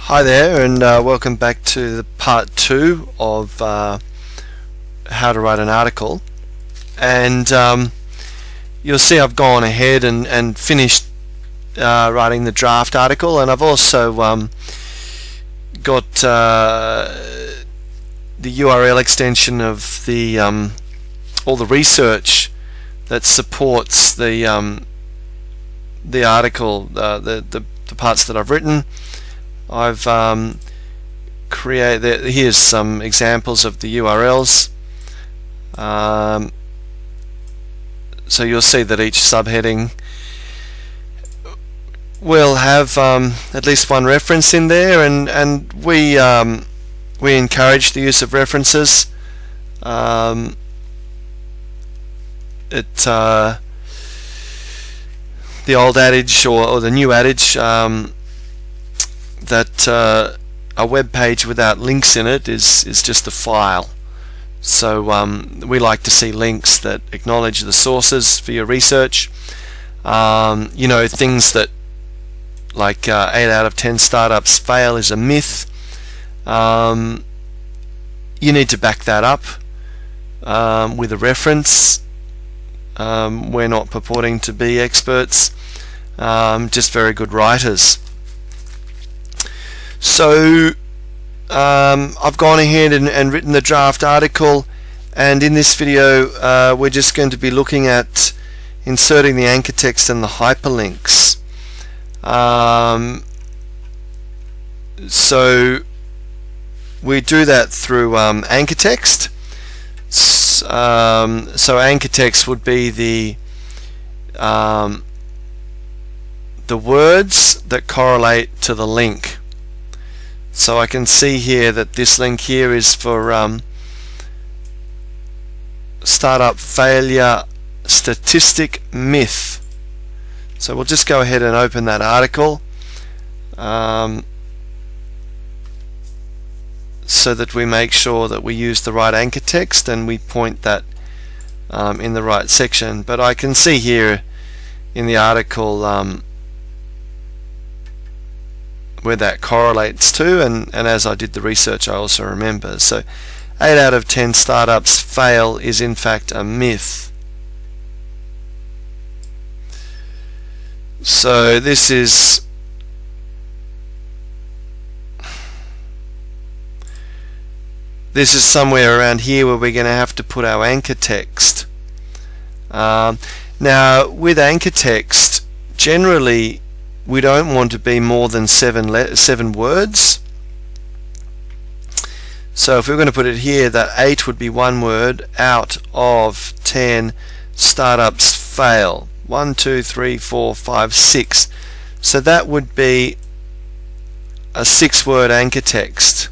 Hi there, and welcome back to the part 2 of how to write an article. And you'll see I've gone ahead and finished writing the draft article, and I've also got the URL extension of the all the research that supports the article, the parts that I've written. I've created, here's some examples of the URLs. So you'll see that each subheading will have at least one reference in there, and we encourage the use of references. The old adage or the new adage that a web page without links in it is just a file. So we like to see links that acknowledge the sources for your research. You know, things that like 8 out of 10 startups fail is a myth. You need to back that up with a reference. We're not purporting to be experts, just very good writers. So I've gone ahead and written the draft article, and in this video we're just going to be looking at inserting the anchor text and the hyperlinks. So we do that through anchor text. So anchor text would be the words that correlate to the link. So I can see here that this link here is for startup failure statistic myth. So we'll just go ahead and open that article so that we make sure that we use the right anchor text and we point that in the right section. But I can see here in the article where that correlates to, and as I did the research I also remember. So 8 out of 10 startups fail is in fact a myth. So this is somewhere around here where we're going to have to put our anchor text. Now with anchor text, generally we don't want to be more than 7 words. So if we're going to put it here, that 8 would be 1 word. Out of 10 startups fail. 1, 2, 3, 4, 5, 6. So that would be a 6-word anchor text,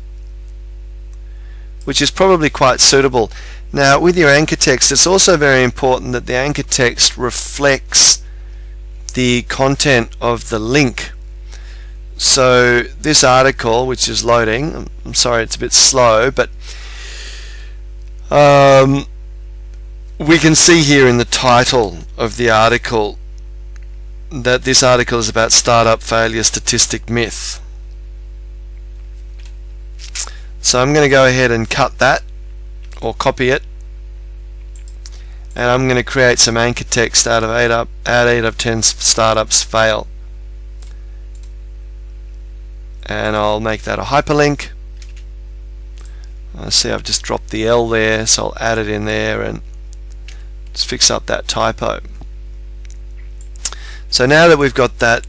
which is probably quite suitable. Now with your anchor text, it's also very important that the anchor text reflects the content of the link. So this article, which is loading, I'm sorry it's a bit slow, but we can see here in the title of the article that this article is about startup failure statistic myth. So I'm going to go ahead and cut that or copy it, and I'm going to create some anchor text out of 8 of 10 startups fail, and I'll make that a hyperlink. I see I've just dropped the L there, so I'll add it in there and just fix up that typo. So now that we've got that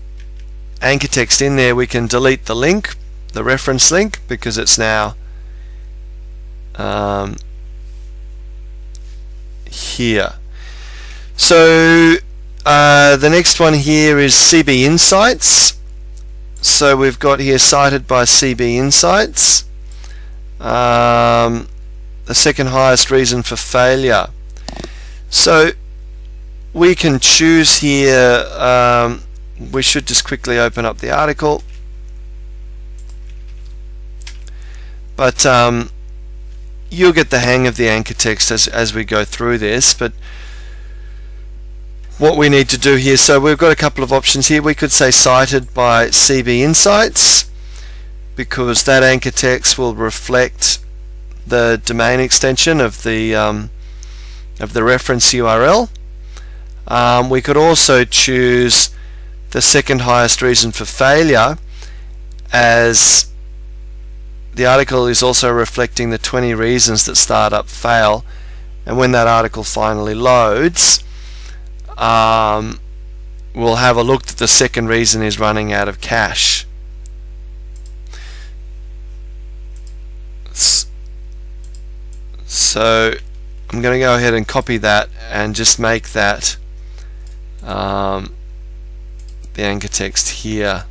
anchor text in there, we can delete the link, the reference link, because it's now here. So the next one here is CB Insights. So we've got here cited by CB Insights, the second highest reason for failure. So we can choose here, we should just quickly open up the article, but you'll get the hang of the anchor text as we go through this. But what we need to do here, so we've got a couple of options here. We could say cited by CB Insights, because that anchor text will reflect the domain extension of the reference URL. We could also choose the second highest reason for failure, as the article is also reflecting the 20 reasons that startup fail, and when that article finally loads, we'll have a look that the second reason is running out of cache. So I'm going to go ahead and copy that and just make that the anchor text here,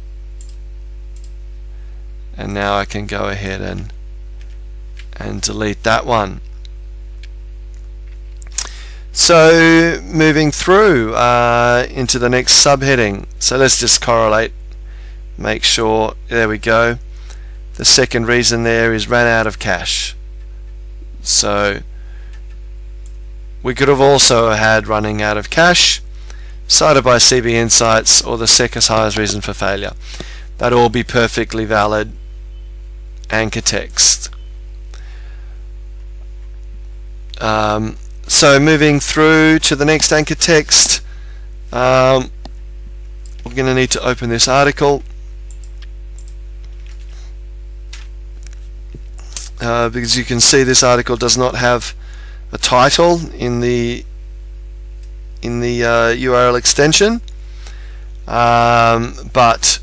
and now I can go ahead and delete that one. So moving through into the next subheading, so let's just correlate, make sure, there we go, the second reason there is ran out of cache. So we could have also had running out of cache, cited by CB Insights, or the second highest reason for failure. That'd all be perfectly valid anchor text. So moving through to the next anchor text, we're going to need to open this article because you can see this article does not have a title in the URL extension, but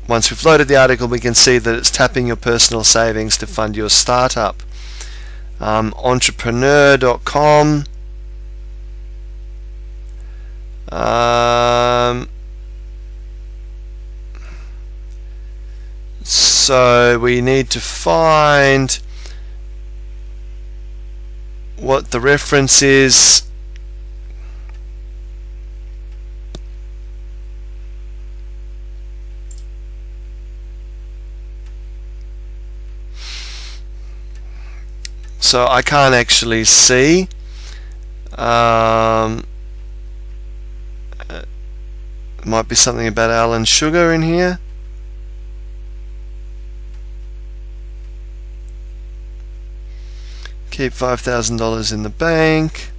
once we've loaded the article, we can see that it's tapping your personal savings to fund your startup. Entrepreneur.com. So we need to find what the reference is. So I can't actually see. Might be something about Alan Sugar in here. Keep $5,000 in the bank.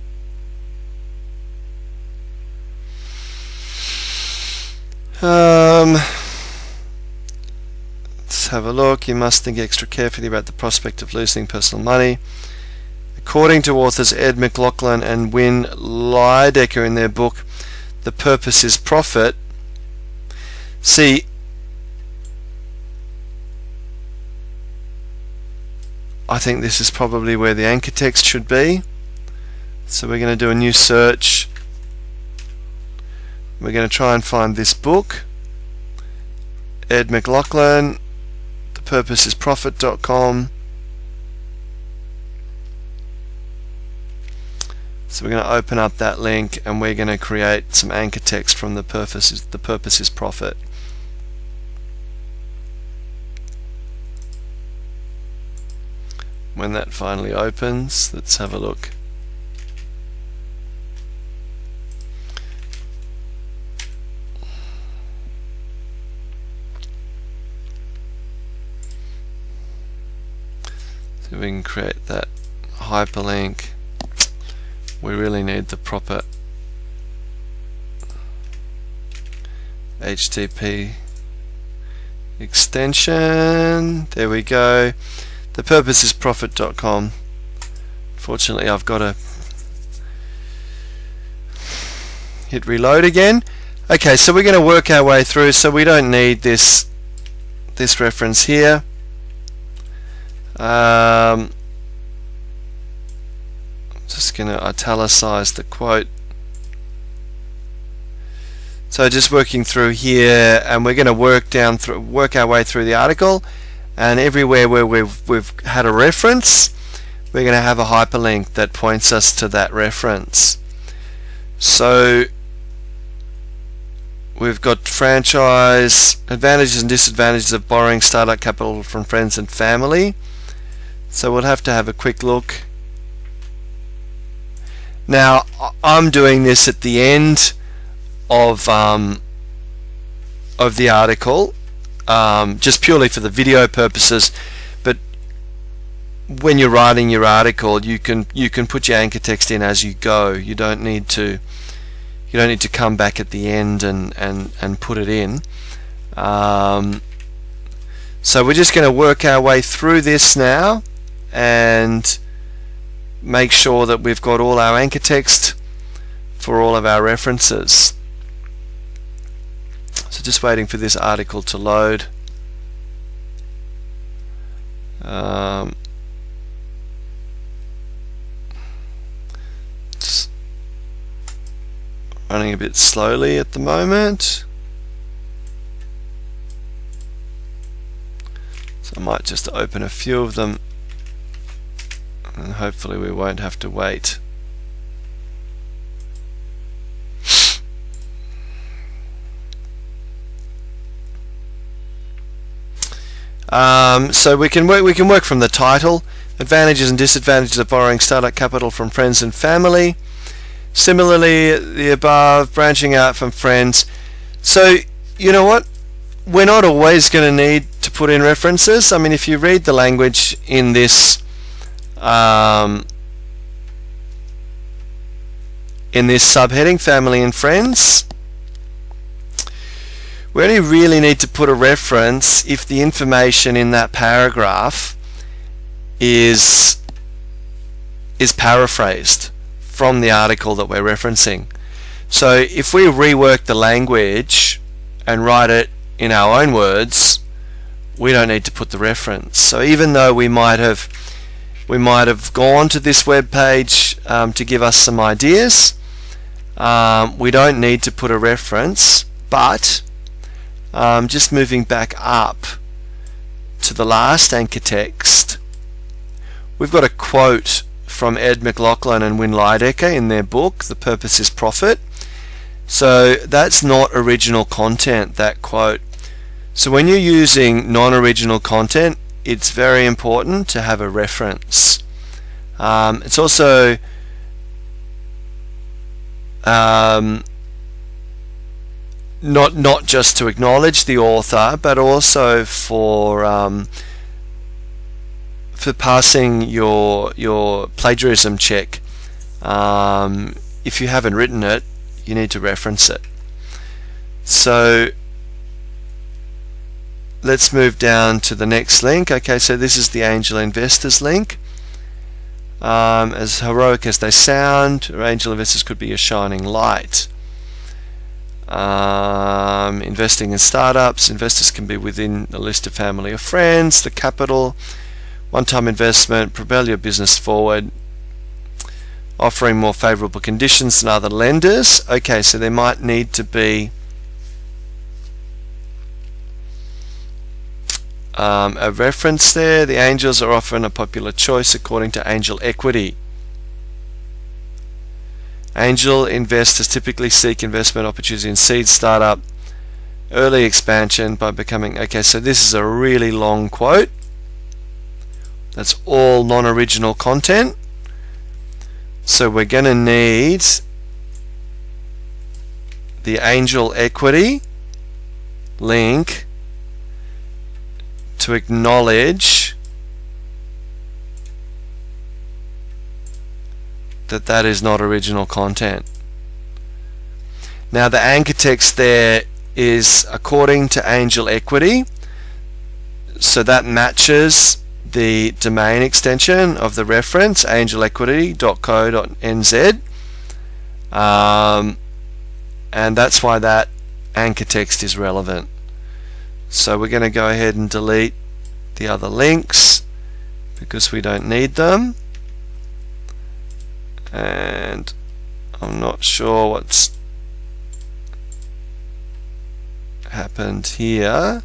Let's have a look. You must think extra carefully about the prospect of losing personal money. According to authors Ed McLaughlin and Wynne Lydecker in their book The Purpose is Profit, see, I think this is probably where the anchor text should be. So we're going to do a new search. We're going to try and find this book, Ed McLaughlin, thepurposeisprofit.com. So we're going to open up that link and we're going to create some anchor text from the purpose is profit. When that finally opens, let's have a look. So we can create that hyperlink. We really need the proper HTTP extension. There we go. Thepurposeisprofit.com. Fortunately, I've got to hit reload again. Okay, so we're going to work our way through. So we don't need this reference here. Just going to italicize the quote. So just working through here, and we're going to work our way through the article, and everywhere where we've had a reference, we're going to have a hyperlink that points us to that reference. So we've got franchise, advantages and disadvantages of borrowing startup capital from friends and family. So we'll have to have a quick look. Now I'm doing this at the end of the article, just purely for the video purposes, but when you're writing your article, you can put your anchor text in as you go. You don't need to come back at the end and put it in. So we're just going to work our way through this now and make sure that we've got all our anchor text for all of our references. So just waiting for this article to load. It's running a bit slowly at the moment. So I might just open a few of them and hopefully we won't have to wait. So we can work from the title. Advantages and disadvantages of borrowing startup capital from friends and family. Similarly, the above, branching out from friends. So you know what? We're not always going to need to put in references. I mean, if you read the language in this subheading, family and friends, we only really need to put a reference if the information in that paragraph is paraphrased from the article that we're referencing. So if we rework the language and write it in our own words, we don't need to put the reference. So even though we might have gone to this web page to give us some ideas, we don't need to put a reference, but just moving back up to the last anchor text, we've got a quote from Ed McLaughlin and Wyn Leidecker in their book, The Purpose is Profit. So that's not original content, that quote. So when you're using non-original content, it's very important to have a reference. It's also not just to acknowledge the author, but also for passing your plagiarism check. If you haven't written it, you need to reference it. So let's move down to the next link. Okay, so this is the angel investors link. As heroic as they sound, angel investors could be a shining light. Investing in startups, investors can be within a list of family or friends. The capital, one-time investment, propel your business forward, offering more favorable conditions than other lenders. Okay, so there might need to be a reference there. The angels are often a popular choice according to angel equity. Angel investors typically seek investment opportunities in seed startup, early expansion by becoming... Okay, so this is a really long quote. That's all non-original content. So we're going to need the angel equity link to acknowledge that is not original content. Now the anchor text there is according to angel equity, so that matches the domain extension of the reference, angelequity.co.nz, and that's why that anchor text is relevant. So we're going to go ahead and delete the other links because we don't need them, and I'm not sure what's happened here.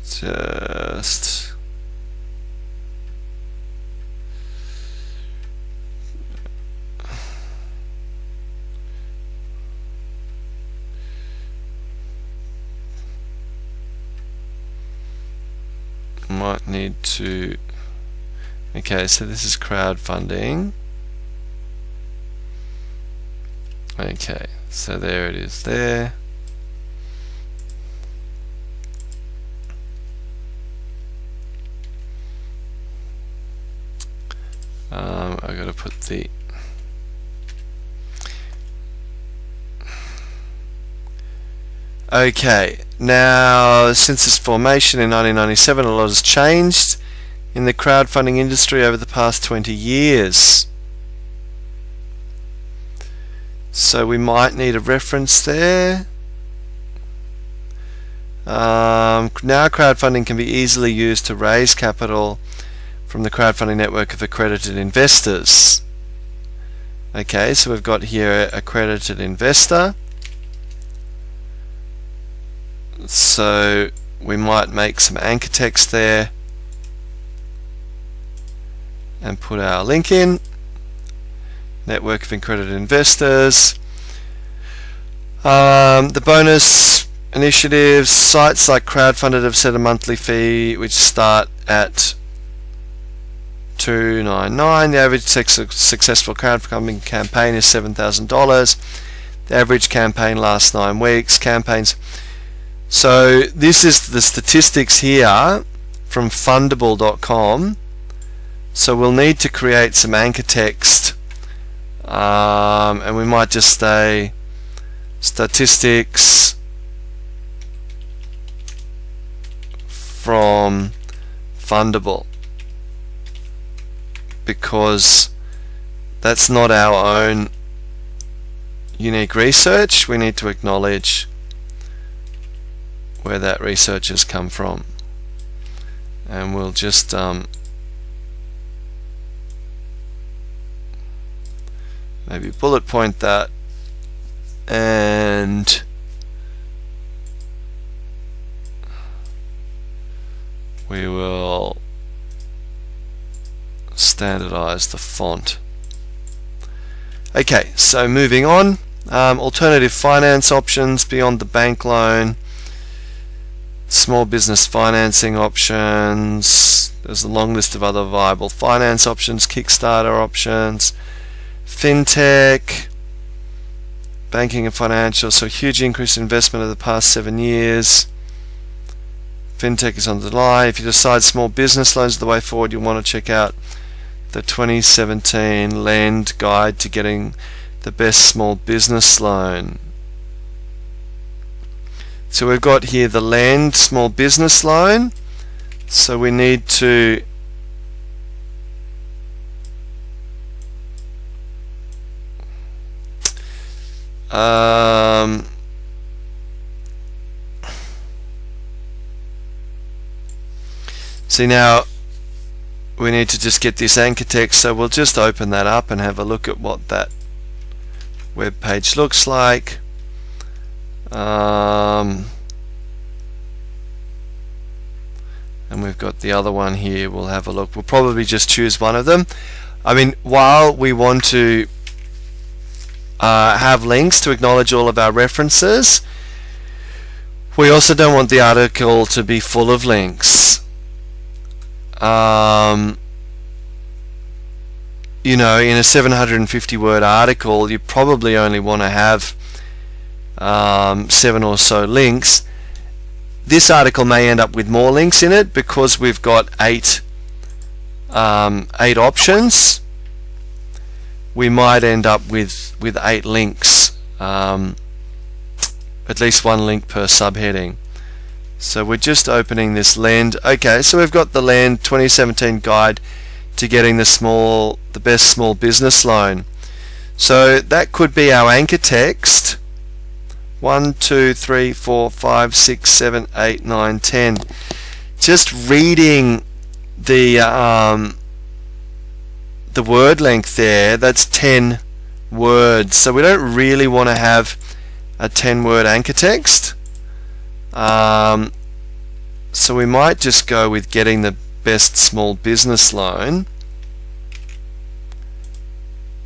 Just might need to... Okay, so this is crowdfunding. Okay, So there it is there. I've got to put the okay, now since its formation in 1997, a lot has changed in the crowdfunding industry over the past 20 years. So we might need a reference there. Now crowdfunding can be easily used to raise capital from the crowdfunding network of accredited investors. Okay, so we've got here accredited investor. So we might make some anchor text there and put our link in. Network of accredited investors. The bonus initiatives, sites like Crowdfunded have set a monthly fee which start at $2.99. The average successful crowdfunding campaign is $7,000. The average campaign lasts 9 weeks. Campaigns. So this is the statistics here from fundable.com. So we'll need to create some anchor text, and we might just say statistics from Fundable, because that's not our own unique research. We need to acknowledge where that research has come from, and we'll just maybe bullet point that, and we will standardize the font. Okay, so moving on, alternative finance options beyond the bank loan, small business financing options. There's a long list of other viable finance options, Kickstarter options, fintech, banking and financial. So huge increase in investment over the past 7 years. Fintech is on the line. If you decide small business loans are the way forward, you'll want to check out the 2017 Lend Guide to Getting the Best Small Business Loan. So we've got here the Lend Small Business Loan. So we need to see, now we need to just get this anchor text, so we'll just open that up and have a look at what that web page looks like. And we've got the other one here. We'll have a look. We'll probably just choose one of them. I mean, while we want to have links to acknowledge all of our references, we also don't want the article to be full of links. You know, in a 750 word article, you probably only want to have 7 or so links. This article may end up with more links in it because we've got 8 options. We might end up with 8 links, at least 1 link per subheading. So we're just opening this Lend. Okay, so we've got the Lend 2017 Guide to Getting the Best Small Business Loan. So that could be our anchor text. 1, 2, 3, 4, 5, 6, 7, 8, 9, 10. Just reading the word length there, that's 10 words. So we don't really want to have a 10-word anchor text. So we might just go with Getting the Best Small Business Loan,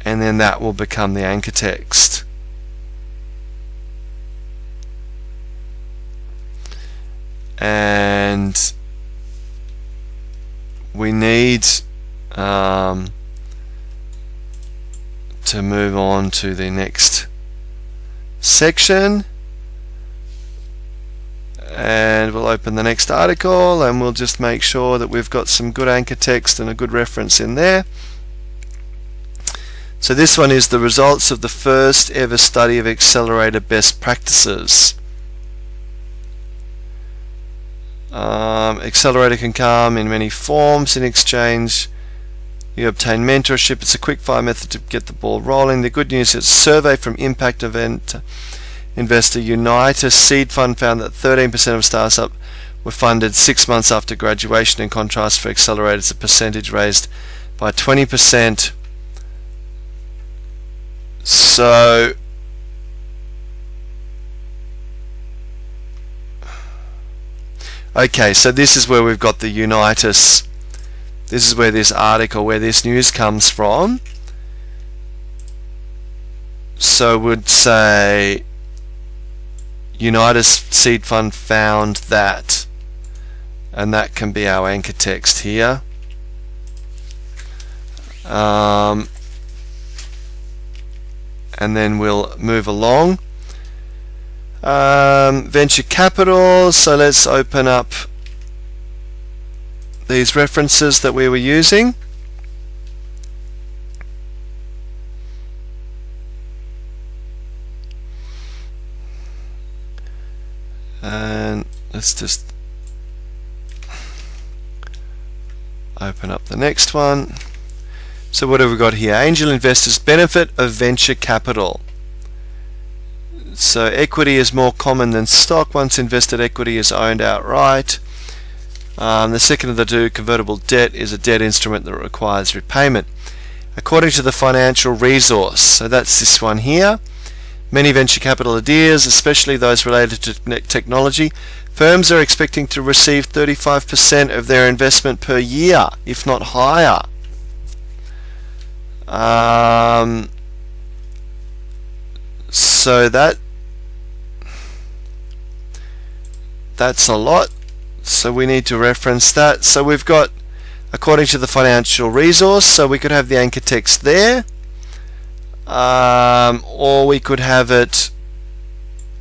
and then that will become the anchor text. And we need to move on to the next section, and we'll open the next article, and we'll just make sure that we've got some good anchor text and a good reference in there. So this one is the results of the first ever study of accelerator best practices. Accelerator can come in many forms. In exchange, you obtain mentorship. It's a quick fire method to get the ball rolling. The good news is a survey from Impact Event investor Unitas Seed Fund found that 13% of startups were funded 6 months after graduation. In contrast, for accelerators, the percentage raised by 20%. So okay, so this is where we've got the Unitas. This is where this article, where this news comes from. So would say Unitas Seed Fund found that, and that can be our anchor text here. And then we'll move along. Venture capital, so let's open up these references that we were using. And let's just open up the next one. So what have we got here? Angel investors benefit of venture capital. So equity is more common than stock. Once invested, equity is owned outright. The second of the two, convertible debt, is a debt instrument that requires repayment. According to the financial resource, so that's this one here, many venture capital ideas, especially those related to technology, firms are expecting to receive 35% of their investment per year, if not higher. So that's a lot. So we need to reference that. So we've got according to the financial resource, so we could have the anchor text there, or we could have it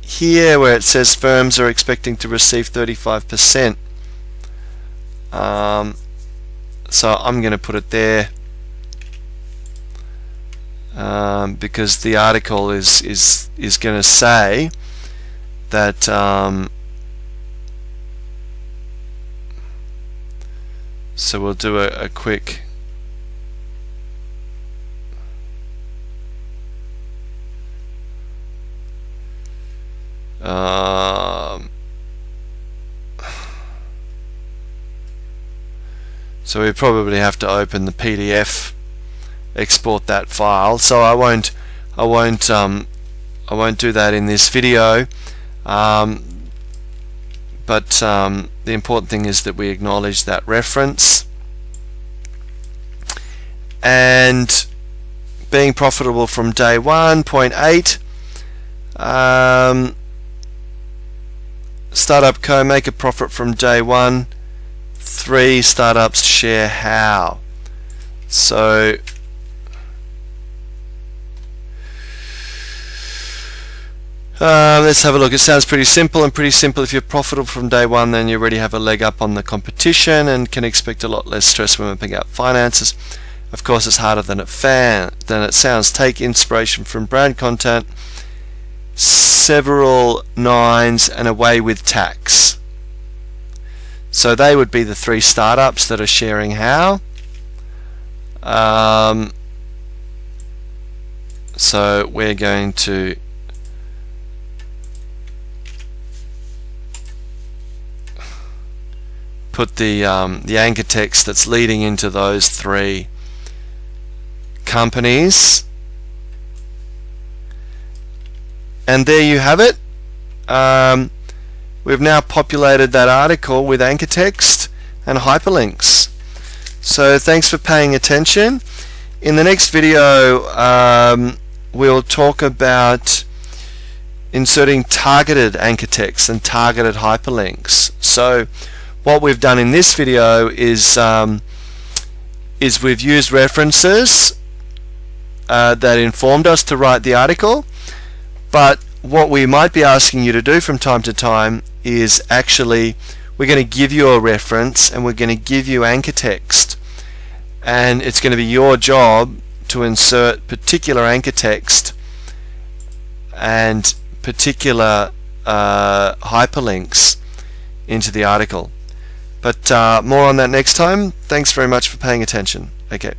here where it says firms are expecting to receive 35%. So I'm going to put it there because the article is going to say that. So we'll do a quick so we probably have to open the PDF, export that file. So I won't do that in this video. But the important thing is that we acknowledge that reference. And being profitable from day one, point 8. Startup co make a profit from day one. 3 startups share how. So let's have a look. It sounds pretty simple, and pretty simple. If you're profitable from day one, then you already have a leg up on the competition and can expect a lot less stress when mapping out finances. Of course, it's harder than it sounds. Take inspiration from brand content, several 9s, and away with tax. So they would be the 3 startups that are sharing how. So we're going to put the anchor text that's leading into those 3 companies, and there you have it. We've now populated that article with anchor text and hyperlinks. So thanks for paying attention. In the next video we'll talk about inserting targeted anchor text and targeted hyperlinks. So what we've done in this video is we've used references that informed us to write the article, but what we might be asking you to do from time to time is actually, we're going to give you a reference and we're going to give you anchor text, and it's going to be your job to insert particular anchor text and particular hyperlinks into the article. But more on that next time. Thanks very much for paying attention. Okay.